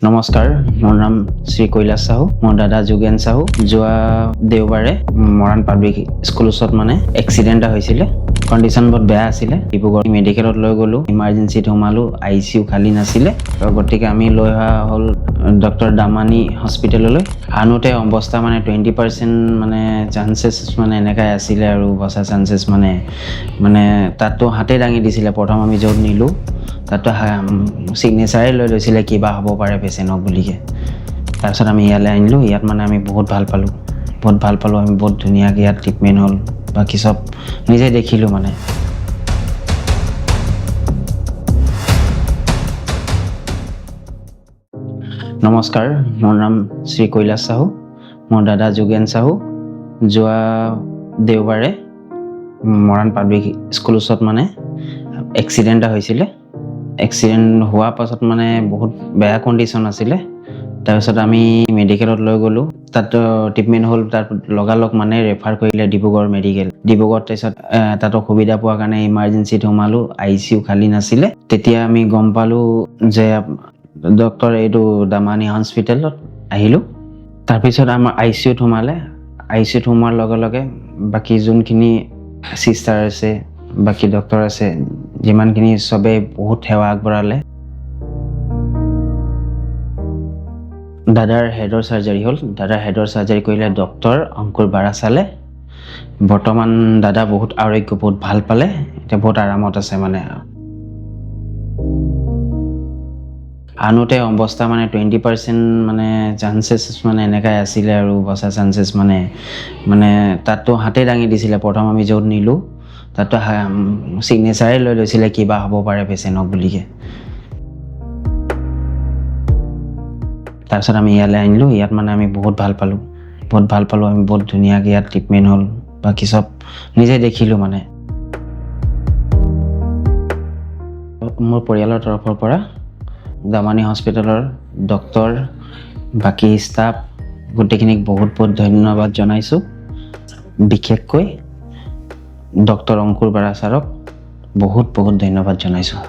নমস্কাৰ, মোৰ নাম শ্ৰী কৈলাশ চাহু, মোৰ দাদা যোগেন চাহু। যোৱা দেওবাৰে মৰাণ পাব্লিক স্কুল ওচৰত এক্সিডেণ্ট এটা হৈছিলে। কণ্ডিশ্যন বহুত বেয়া আছিলে। ডিব্ৰুগড় মেডিকেলত লৈ গ'লোঁ, ইমাৰ্জেঞ্চিত সোমালোঁ, ICU খালী নাছিলে। গতিকে আমি লৈ অহা হ'ল ডক্টৰ দামানী হস্পিটেললৈ। আনোতে অৱস্থা 20% চান্সেছ এনেকাই আছিলে আৰু বচা চান্সেছ তাততো হাতে দাঙি দিছিলে। প্ৰথম আমি য'ত নিলোঁ তাততো চিগনেচাৰে লৈ লৈছিলে কিবা হ'ব পাৰে পেচেণ্টক বুলিকে। তাৰপিছত আমি ইয়ালৈ আনিলোঁ। ইয়াত আমি বহুত ভাল পালোঁ। আমি বহুত ধুনীয়াকৈ ইয়াত ট্ৰিটমেণ্ট হ'ল, বাকী চব নিজে দেখিলোঁ নমস্কাৰ, মোৰ নাম শ্ৰী কৈলাশ চাহু, মোৰ দাদা যোগেন চাহু। যোৱা দেওবাৰে মৰাণ পাব্লিক স্কুল ওচৰত এক্সিডেণ্ট এটা হৈছিলে। এক্সিডেণ্ট হোৱাৰ পাছত বহুত বেয়া কণ্ডিশ্যন আছিলে। তাৰপিছত আমি মেডিকেলত লৈ গ'লোঁ, তাত ট্ৰিটমেণ্ট হ'ল। তাত লগালগ ৰেফাৰ কৰিলে ডিব্ৰুগড় মেডিকেল। ডিব্ৰুগড়ত তাৰপিছত তাত অসুবিধা পোৱাৰ কাৰণে ইমাৰ্জেঞ্চিত সোমালোঁ, ICU খালী নাছিলে। তেতিয়া আমি গম পালোঁ যে ডক্টৰ এইটো দামানী হস্পিটেলত আহিলোঁ। তাৰপিছত আমাৰ ICUত সোমালে। ICUত সোমোৱাৰ লগে লগে বাকী যোনখিনি চিষ্টাৰ আছে, বাকী ডক্টৰ আছে, যিমানখিনি চবেই বহুত সেৱা আগবঢ়ালে। দাদাৰ হেডৰ চাৰ্জাৰী হ'ল। দাদাৰ হেডৰ চাৰ্জাৰী কৰিলে ডক্টৰ অংকুৰ বাৰা চালে। বৰ্তমান দাদা বহুত আৰোগ্য, বহুত ভাল পালে, এতিয়া বহুত আৰামত আছে আনোতে অৱস্থা 20% চান্সেছ এনেকাই আছিলে আৰু বচা চান্সেছ তাততো হাতে দাঙি দিছিলে। প্ৰথম আমি য'ত নিলোঁ তাততো চিগনেচাৰে লৈ লৈছিলে কিবা হ'ব পাৰে পেচেণ্টক বুলিকে। তাৰপিছত আমি ইয়ালৈ আনিলোঁ। ইয়াত আমি বহুত ভাল পালোঁ। আমি বহুত ধুনীয়াকৈ ইয়াত ট্ৰিটমেণ্ট হ'ল, বাকী চব নিজে দেখিলোঁ মোৰ পৰিয়ালৰ তৰফৰ পৰা দামানী হস্পিটেলৰ ডক্টৰ, বাকী ষ্টাফ গোটেইখিনিক বহুত ধন্যবাদ জনাইছোঁ। বিশেষকৈ ডক্টৰ অংকুৰ বাৰা ছাৰক বহুত ধন্যবাদ জনাইছোঁ।